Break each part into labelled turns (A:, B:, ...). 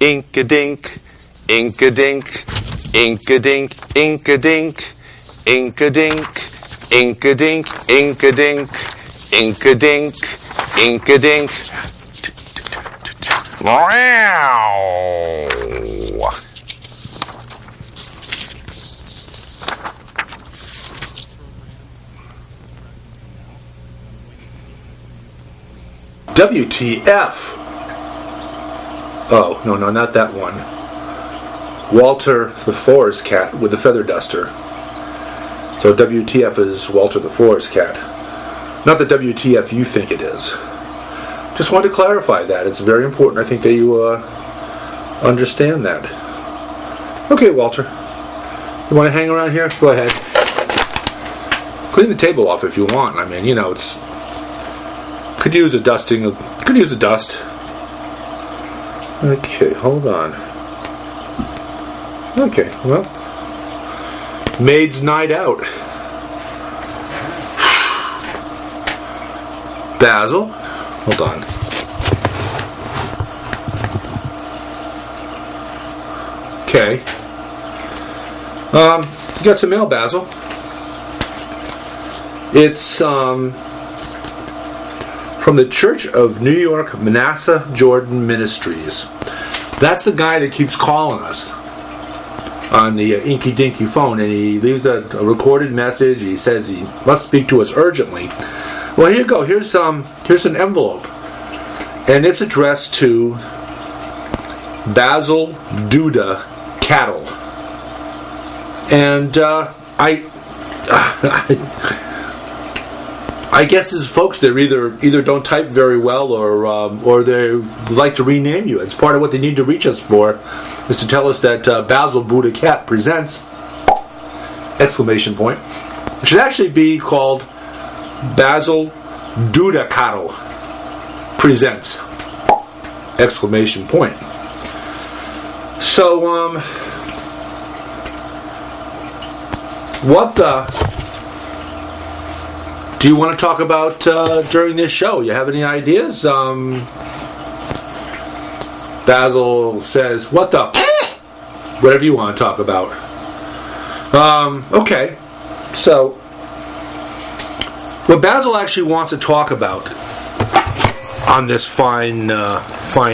A: ink-a-dink, ink-a-dink, ink-a-dink, ink-a-dink, ink-a-dink, ink-a-dink, ink-a-dink, ink-a-dink, ink-a-dink. Wow!
B: WTF? Oh, no, not that one. Walter the Forest Cat with the feather duster. So WTF is Walter the Forest Cat. Not the WTF you think it is. Just wanted to clarify that. It's very important. I think that you understand that. Okay, Walter. You want to hang around here? Go ahead. Clean the table off if you want. I mean, you know, it's... Could use a dusting. Could use the dust. Okay, hold on. Okay, well, maid's night out. Basil, hold on. Okay. You got some mail, Basil. It's from the Church of New York Manasseh Jordan Ministries. That's the guy that keeps calling us on the Inky Dinky phone, and he leaves a recorded message. He says he must speak to us urgently. Well, here you go. Here's an envelope, and it's addressed to Basil BuddhaCat. And I guess as folks, they either don't type very well or they like to rename you. It's part of what they need to reach us for, is to tell us that Basil BuddhaCat Presents! Exclamation point. It should actually be called Basil BuddhaCat Presents! Exclamation point. So, what the... Do you want to talk about during this show? You have any ideas? Basil says, what the... Whatever you want to talk about. Okay. So, what Basil actually wants to talk about on this fine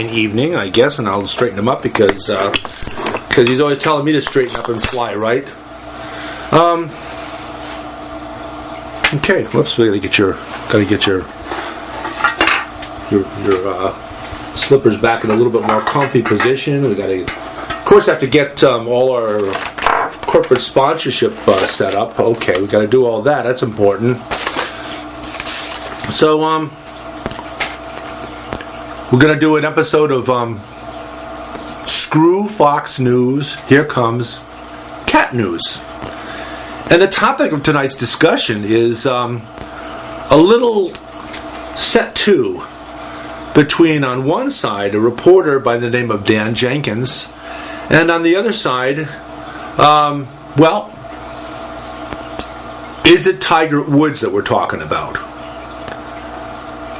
B: evening, I guess, and I'll straighten him up because he's always telling me to straighten up and fly, right? Okay, whoops, we gotta get your slippers back in a little bit more comfy position. We gotta, of course, have to get all our corporate sponsorship set up. Okay, we gotta do all that. That's important. So, we're gonna do an episode of Screw Fox News. Here comes Cat News. And the topic of tonight's discussion is a little set two between, on one side, a reporter by the name of Dan Jenkins, and on the other side, well, is it Tiger Woods that we're talking about?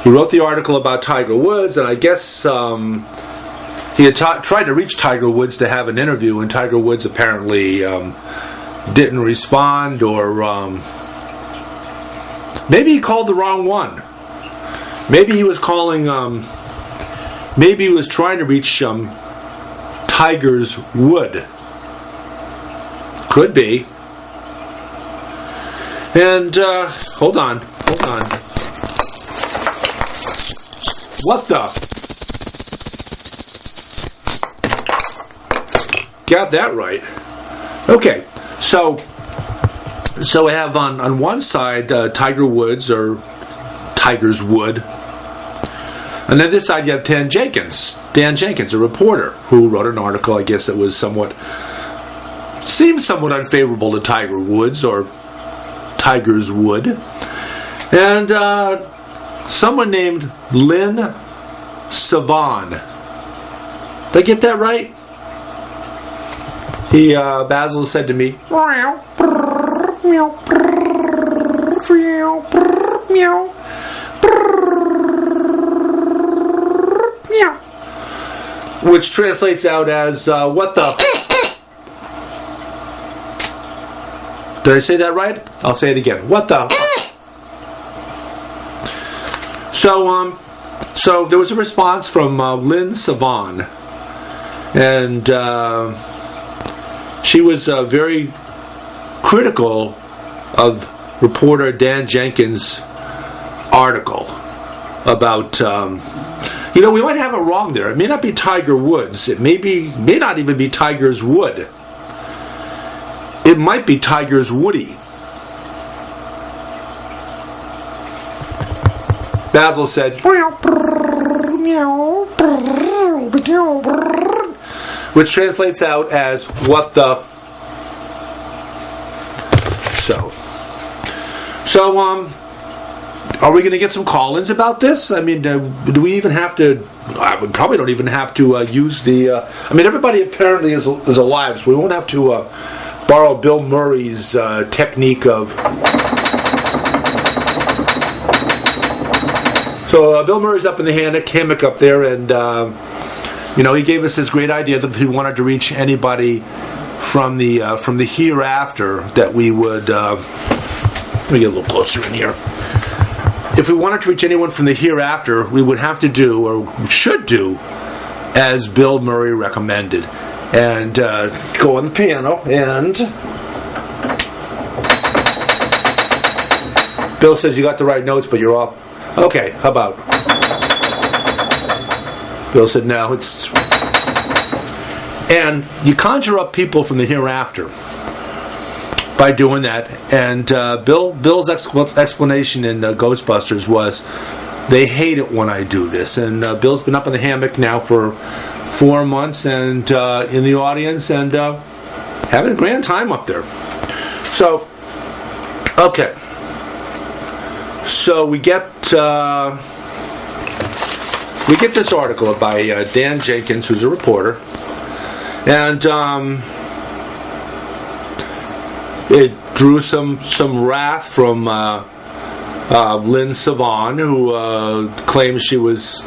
B: He wrote the article about Tiger Woods, and I guess he had tried to reach Tiger Woods to have an interview, and Tiger Woods apparently... didn't respond, or maybe he called the wrong one. Maybe he was calling, maybe he was trying to reach Tiger's Wood. Could be. And, hold on. What the? Got that right. Okay. So we have on one side Tiger Woods, or Tiger's Wood, and then this side you have Dan Jenkins, a reporter who wrote an article, I guess, that was seemed somewhat unfavorable to Tiger Woods, or Tiger's Wood, and someone named Lynn Savon. Did I get that right? Basil said to me, which translates out as what the. Did I say that right? I'll say it again. What the. So there was a response from Lynn Savon, and she was very critical of reporter Dan Jenkins' article about. We might have it wrong there. It may not be Tiger Woods. It may not even be Tiger's Wood. It might be Tiger's Woodie. Basil said, which translates out as what the. So, are we going to get some call-ins about this? I mean, do we even have to? We probably don't even have to use the. Everybody apparently is alive, so we won't have to borrow Bill Murray's technique of. So Bill Murray's up in the hammock up there, and he gave us this great idea that if we wanted to reach anybody from the hereafter, that we would. Let me get a little closer in here. If we wanted to reach anyone from the hereafter, we would have to do, or should do, as Bill Murray recommended, and go on the piano and. Bill says you got the right notes, but you're off. Okay, how about? Bill said, no, it's... And you conjure up people from the hereafter by doing that. And Bill's explanation in Ghostbusters was, they hate it when I do this. And Bill's been up in the hammock now for 4 months and in the audience and having a grand time up there. So, okay. So we get this article by Dan Jenkins, who's a reporter, and it drew some wrath from Lynn Savon, who claims she was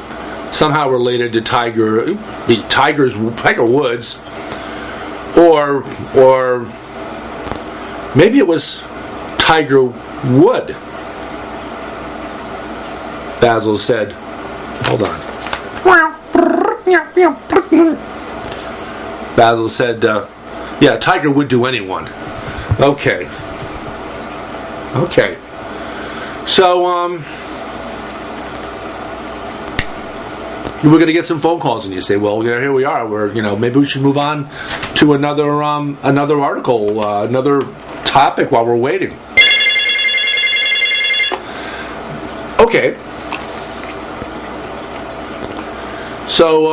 B: somehow related to Tiger Woods, or maybe it was Tiger Wood. Basil said, hold on. Basil said, yeah, Tiger would do anyone. Okay. So, we're going to get some phone calls, and you say, well, here we are. Maybe we should move on to another article, another topic while we're waiting. Okay. So,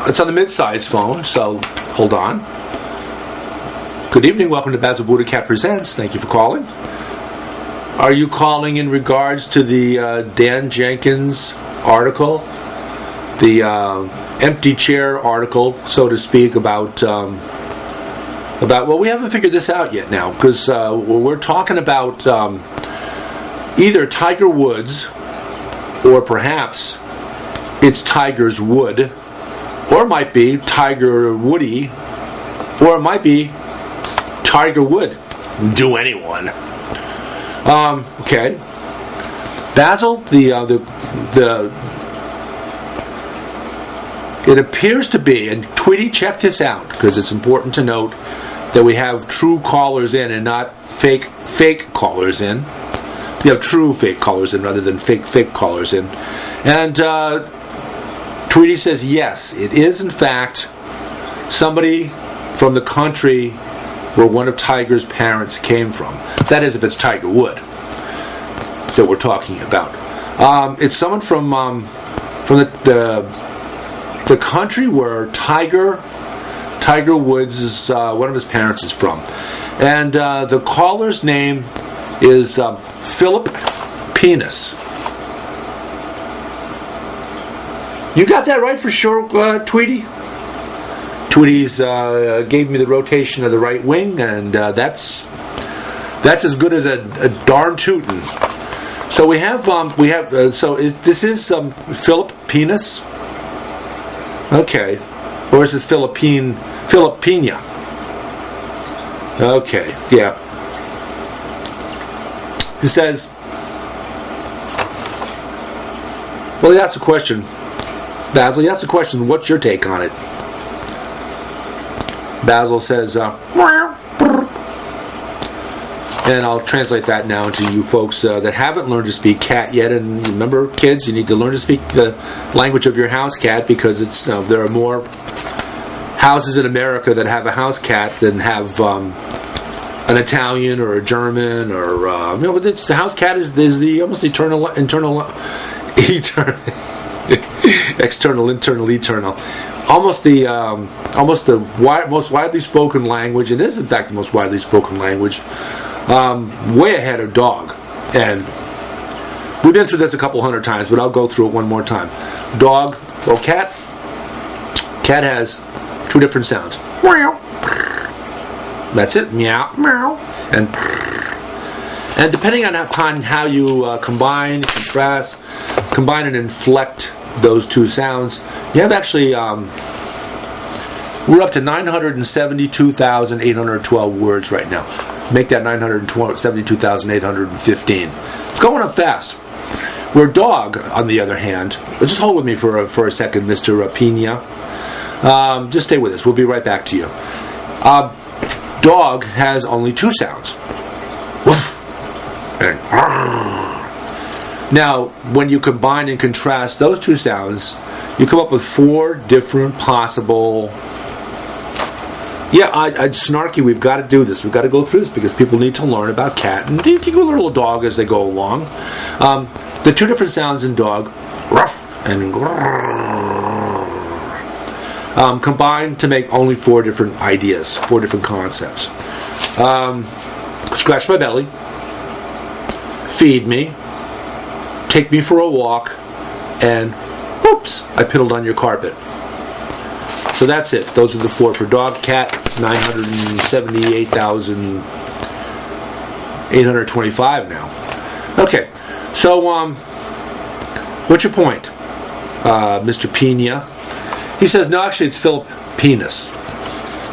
B: it's on the mid-size phone, so hold on. Good evening, welcome to Basil BuddhaCat Presents. Thank you for calling. Are you calling in regards to the Dan Jenkins article? The empty chair article, so to speak, about well, we haven't figured this out yet now, because we're talking about either Tiger Woods, or perhaps it's Tiger's Wood, or it might be Tiger Woodie, or it might be Tiger Wood. Do anyone. Okay. Basil, it appears to be, and Tweety, check this out, because it's important to note that we have true callers in and not fake callers in. We have true fake callers in rather than fake callers in. And Tweety says, yes, it is in fact somebody from the country where one of Tiger's parents came from. That is, if it's Tiger Wood that we're talking about. It's someone from the country where Tiger Woods' one of his parents is from, and the caller's name is Philip Penis. You got that right for sure, Tweety? Tweety's gave me the rotation of the right wing, and that's as good as a darn tootin'. So this is Philip Penis. Okay. Or is this Filipina? Okay, yeah. He says, well, he asks a question. Basil, he asks a question, what's your take on it? Basil says, and I'll translate that now to you folks that haven't learned to speak cat yet. And remember, kids, you need to learn to speak the language of your house cat, because it's there are more houses in America that have a house cat than have an Italian or a German or it's the house cat is the almost eternal external, internal, almost the most widely spoken language, and is in fact the most widely spoken language, way ahead of dog. And we've been through this a couple hundred times, but I'll go through it one more time. Dog, well, cat has two different sounds. Meow. That's it. Meow. Meow. And depending on how you combine, contrast, combine and inflect those two sounds, you have actually we're up to 972,812 words right now. Make that 972,815. It's going up fast. Where dog, on the other hand, just hold with me for a second, Mr. Pina. Just stay with us. We'll be right back to you. Dog has only two sounds. Woof and now, when you combine and contrast those two sounds, you come up with four different possible. I'd snarky. We've got to do this. We've got to go through this because people need to learn about cat, and you can go learn a little dog as they go along. The two different sounds in dog, ruff and combine to make only four different ideas, four different concepts. Scratch my belly, feed me, take me for a walk, and oops, I piddled on your carpet. So that's it. Those are the four for dog. Cat, 978,825 now. Okay, so what's your point, Mr. Pina? He says, no, actually it's Philip Penis.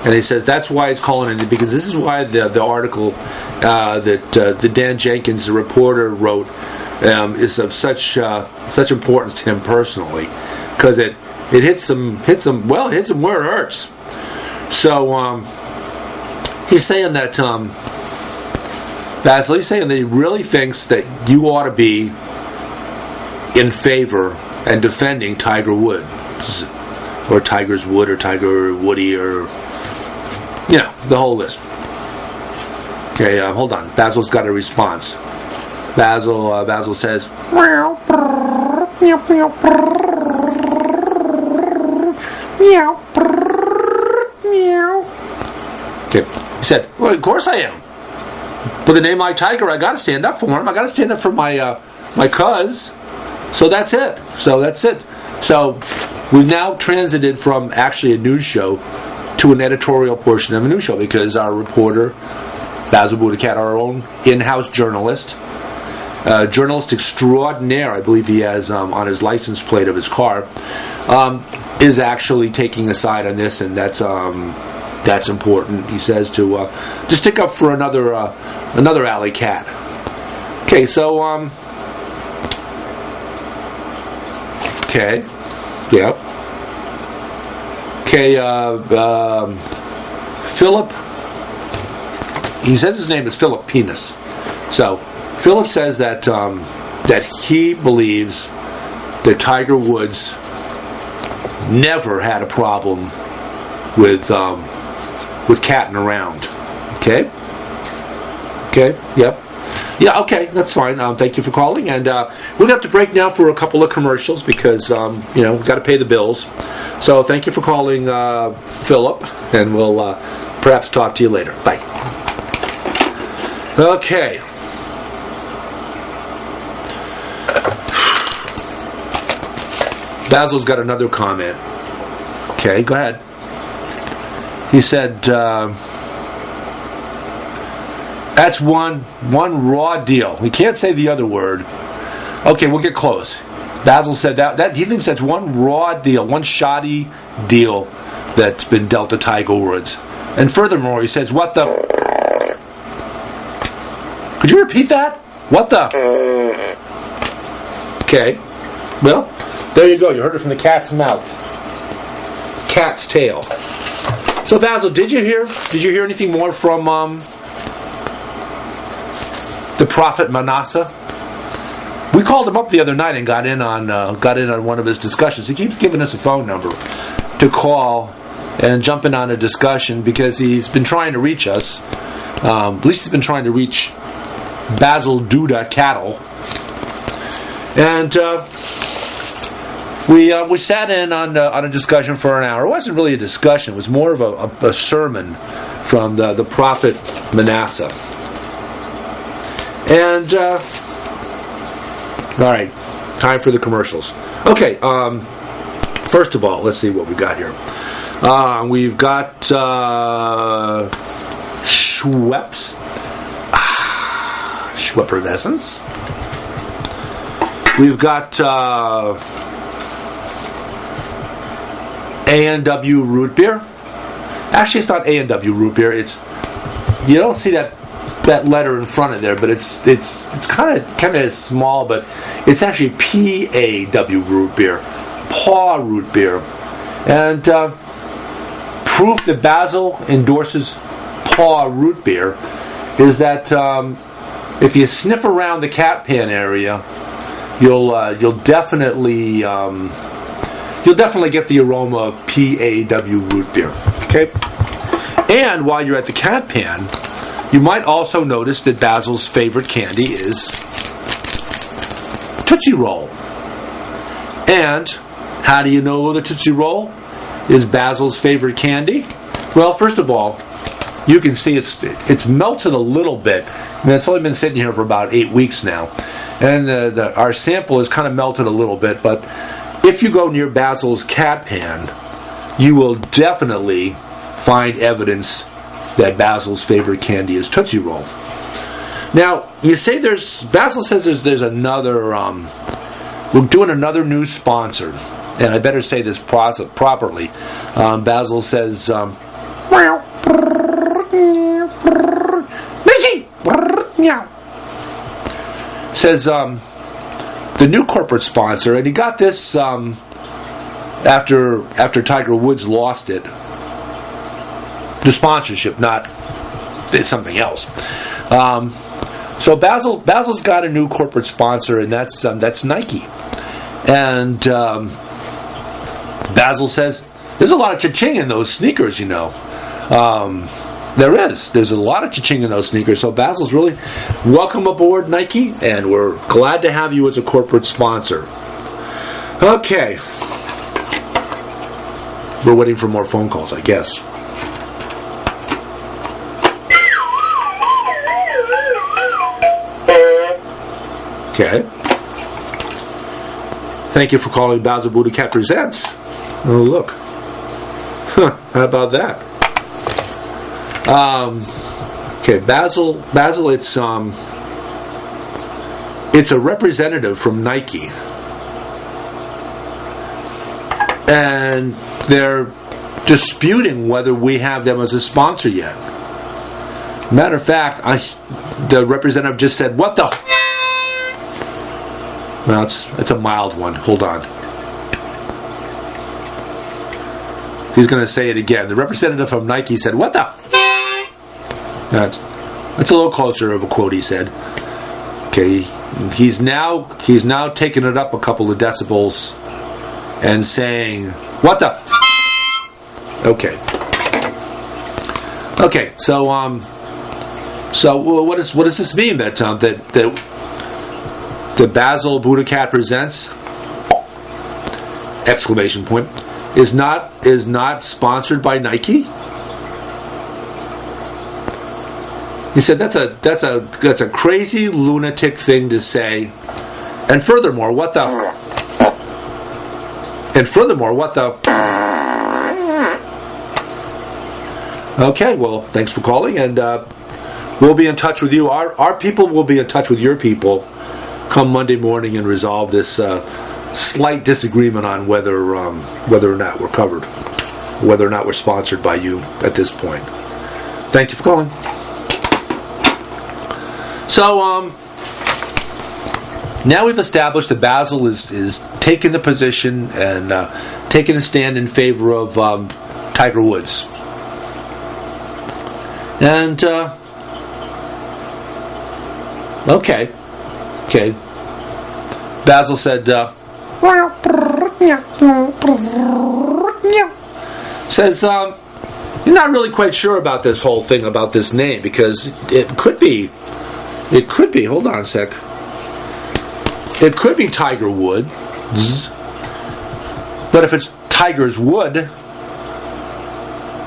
B: And he says that's why he's calling it, because this is why the article that Dan Jenkins, the reporter, wrote is of such importance to him personally, because it hits him where it hurts. So he's saying that Basil, he's saying that he really thinks that you ought to be in favor and defending Tiger Woods, or Tiger's Wood, or Tiger Woodie, or the whole list. Okay, hold on. Basil's got a response. Basil says, meow, meow, meow, meow, meow. Okay, he said, well, of course I am. With a name like Tiger, I got to stand up for him. I got to stand up for my cuz. So that's it. So we've now transited from actually a news show to an editorial portion of a news show, because our reporter, Basil BuddhaCat, our own in-house journalist extraordinaire, I believe he has on his license plate of his car, is actually taking a side on this, and that's important. He says to stick up for another alley cat. Okay, so okay, yep. Okay, Philip. He says his name is Philip Penis. So Philip says that he believes that Tiger Woods never had a problem with catting around. Okay, yep. Yeah, okay, that's fine. Thank you for calling, and we're gonna have to break now for a couple of commercials because we've got to pay the bills. So thank you for calling, Philip, and we'll perhaps talk to you later. Bye. Okay. Basil's got another comment. Okay, go ahead. He said, that's one raw deal. We can't say the other word. Okay, we'll get close. Basil said that he thinks that's one raw deal, one shoddy deal that's been dealt to Tiger Woods. And furthermore, he says, what the... Could you repeat that? What the... Okay. Well, there you go. You heard it from the cat's mouth. Cat's tail. So, Basil, did you hear anything more from the prophet Manasseh? We called him up the other night and got in on one of his discussions. He keeps giving us a phone number to call and jump in on a discussion because he's been trying to reach us. At least he's been trying to reach Basil BuddhaCat. And we sat in on a discussion for an hour. It wasn't really a discussion. It was more of a sermon from the prophet Manasseh. And all right, time for the commercials. Okay, first of all, let's see what we got here. We've got Schweppes. Schweppervescence. We've got A&W root beer. Actually, it's not A&W root beer. It's, you don't see that letter in front of there, but it's kind of small, but it's actually PAW root beer, paw root beer, and proof that Basil endorses paw root beer is that if you sniff around the cat pan area, you'll definitely get the aroma of PAW root beer. Okay, and while you're at the cat pan, you might also notice that Basil's favorite candy is Tootsie Roll. And how do you know the Tootsie Roll is Basil's favorite candy? Well, first of all, you can see it's melted a little bit. I mean, it's only been sitting here for about 8 weeks now. And our sample is kind of melted a little bit, but if you go near Basil's cat pan, you will definitely find evidence that Basil's favorite candy is Tootsie Roll. Now, you say Basil says there's another, we're doing another new sponsor, and I better say this properly. Basil says, says the new corporate sponsor, and he got this after Tiger Woods lost it. The sponsorship, not something else. So Basil's got a new corporate sponsor, and that's Nike. And Basil says there's a lot of cha-ching in those sneakers, you know. There's a lot of cha-ching in those sneakers. So Basil's really welcome aboard, Nike, and we're glad to have you as a corporate sponsor. Okay, we're waiting for more phone calls, I guess. Okay. Thank you for calling Basil BuddhaCat Presents. Oh, look. Huh, how about that? Okay, Basil, it's a representative from Nike. And they're disputing whether we have them as a sponsor yet. Matter of fact, the representative just said, "What the?" Well, it's a mild one. Hold on. He's going to say it again. The representative from Nike said, "What the?" That's a little closer of a quote. He said, "Okay, he's now taking it up a couple of decibels and saying, what the?" Okay. Okay. So what does this mean that the Basil BuddhaCat Presents ! Is not sponsored by Nike? He said that's a crazy lunatic thing to say. And furthermore, what the? Okay, well, thanks for calling, and we'll be in touch with you. Our people will be in touch with your people come Monday morning and resolve this slight disagreement on whether or not we're covered, whether or not we're sponsored by you at this point. Thank you for calling. So, now we've established that Basil is taking the position and taking a stand in favor of Tiger Woods. And, okay. Basil said, says, you're not really quite sure about this whole thing, about this name, because it could be, hold on a sec, it could be Tiger Woods, but if it's Tiger's Wood,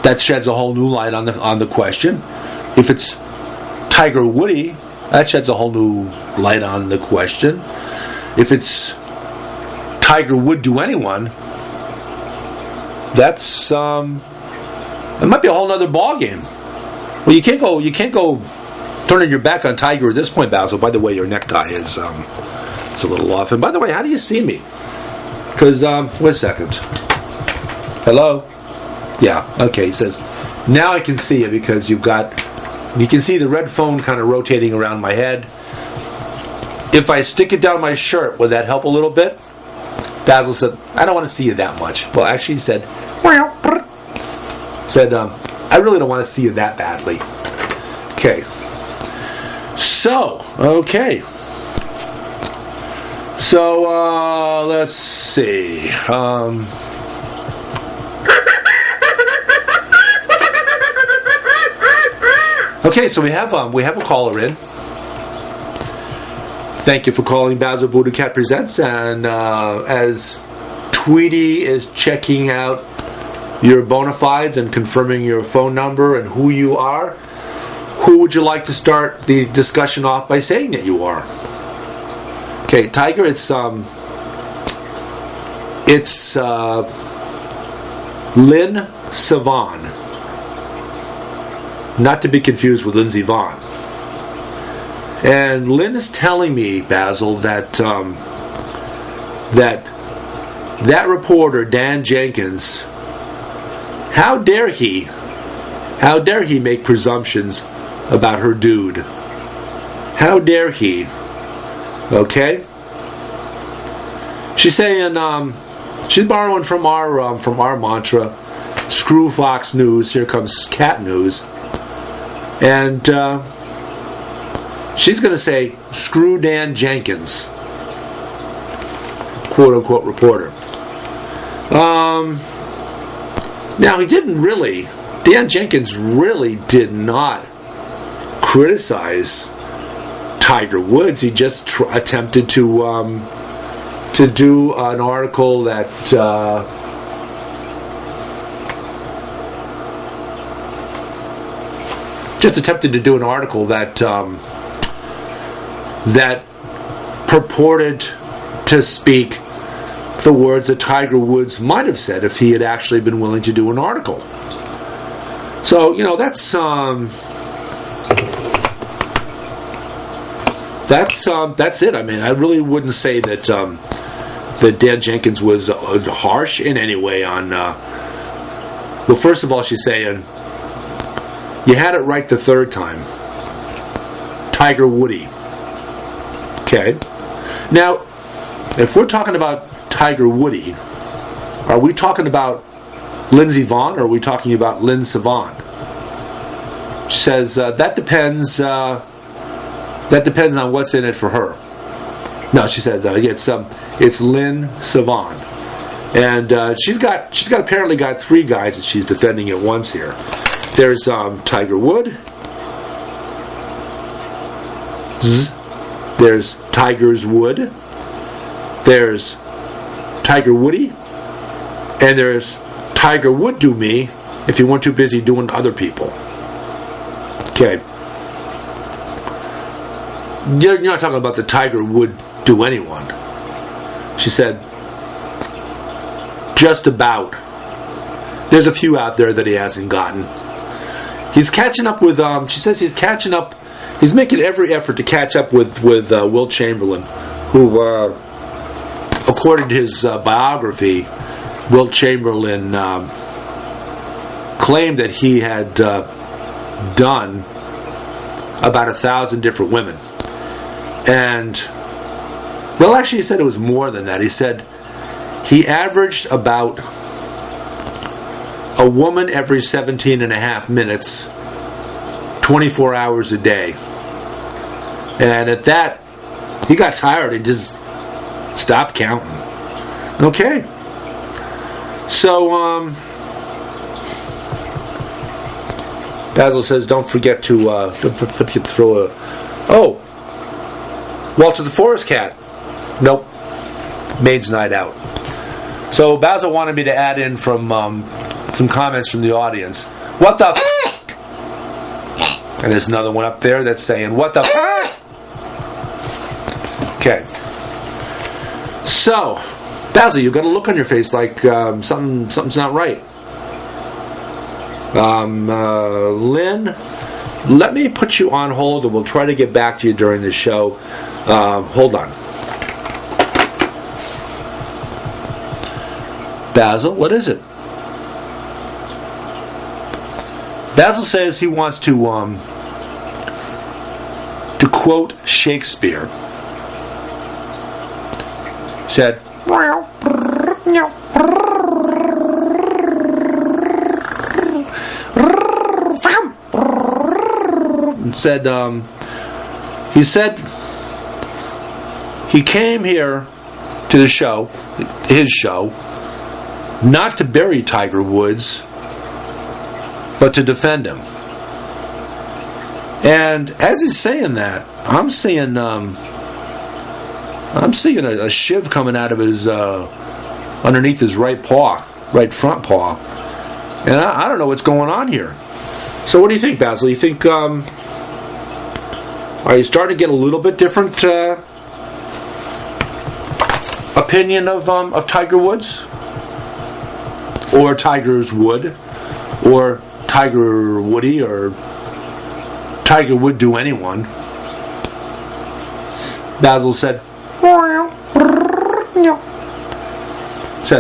B: that sheds a whole new light on the question. If it's Tiger Woodie, that sheds a whole new light on the question. If it's Tiger Would Do Anyone, that's it might be a whole other ball game. Well, you can't go turning your back on Tiger at this point, Basil. By the way, your necktie is it's a little off. And by the way, how do you see me? Because wait a second. Hello? Yeah, okay, he says, now I can see you because you can see the red phone kind of rotating around my head. If I stick it down my shirt, would that help a little bit? Basil said, I don't want to see you that much. Well, actually he said, I really don't want to see you that badly. Okay. So, okay. So, let's see. Okay, so we have a caller in. Thank you for calling Basil BuddhaCat Presents, and as Tweety is checking out your bona fides and confirming your phone number and who you are, who would you like to start the discussion off by saying that you are? Okay, Tiger, it's Lynn Savon. Not to be confused with Lindsey Vonn. And Lynn is telling me, Basil, that that reporter, Dan Jenkins, how dare he make presumptions about her dude? How dare he? Okay? She's saying, she's borrowing from our mantra, screw Fox News, here comes cat news. And she's going to say, screw Dan Jenkins, quote-unquote reporter. Now, Dan Jenkins really did not criticize Tiger Woods. He just attempted to do an article that that purported to speak the words that Tiger Woods might have said if he had actually been willing to do an article. So, that's it. I mean, I really wouldn't say that that Dan Jenkins was harsh in any way on. Well, first of all, she's saying you had it right the third time. Tiger Woodie. Okay. Now, if we're talking about Tiger Woodie, are we talking about Lindsey Vonn or are we talking about Lynn Savon? She says that depends. That depends on what's in it for her. No, she said it's Lynn Savon, and she's apparently got three guys that she's defending at once here. There's Tiger Wood. There's Tiger's Wood. There's Tiger Woodie, and there's Tiger Would Do Me if you weren't too busy doing other people. Okay. You're not talking about the Tiger Would Do Anyone. She said, just about. There's a few out there that he hasn't gotten. He's catching up with, she says he's catching up, he's making every effort to catch up with Wilt Chamberlain, who according to his biography, Wilt Chamberlain claimed that he had done about 1,000 different women. And, well, actually he said it was more than that. He said he averaged about a woman every 17 and a half minutes, 24 hours a day. And at that, he got tired and just stopped counting. Okay. So, Basil says, don't forget to throw a... Oh! Walter the Forest Cat. Nope. Maid's night out. So Basil wanted me to add in from some comments from the audience. What the f***? And there's another one up there that's saying, what the f***? Okay. So, Basil, you got a look on your face like something's not right. Lynn, let me put you on hold and we'll try to get back to you during the show. Hold on. Basil, what is it? Basil says he wants to quote Shakespeare. He said, he said he came here to the show, his show, not to bury Tiger Woods, but to defend him. And as he's saying that, I'm seeing a shiv coming out of his underneath his right front paw, and I don't know what's going on here. So what do you think, Basil? You think are you starting to get a little bit different opinion of Tiger Woods, or Tiger's Wood, or Tiger Woodie, or Tiger would do anyone? Basil said,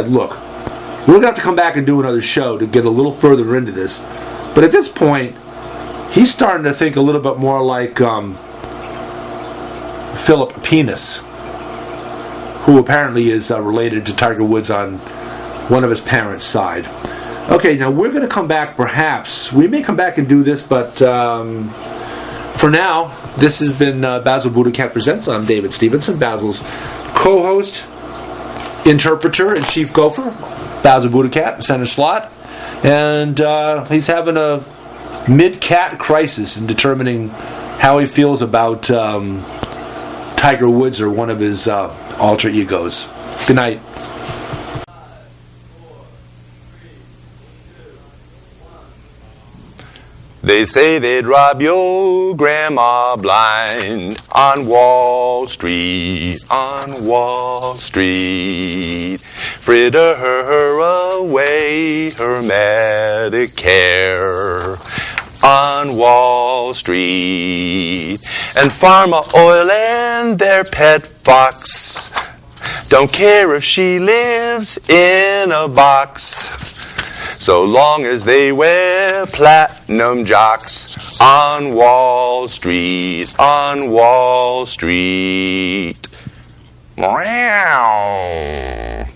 B: look, we're going to have to come back and do another show to get a little further into this. But at this point, he's starting to think a little bit more like Philip Penis, who apparently is related to Tiger Woods on one of his parents' side. Okay, now we're going to come back, perhaps. We may come back and do this, but for now, this has been Basil BuddhaCat Presents. I'm David Stevenson, Basil's co-host, interpreter, and chief gopher. Basil BuddhaCat, center slot. And he's having a mid-cat crisis in determining how he feels about Tiger Woods or one of his alter egos. Good night.
A: They say they'd rob your grandma blind on Wall Street, on Wall Street. Fritter her away her Medicare on Wall Street. And Pharma Oil and their pet fox don't care if she lives in a box, so long as they wear platinum jocks on Wall Street, on Wall Street. Meow.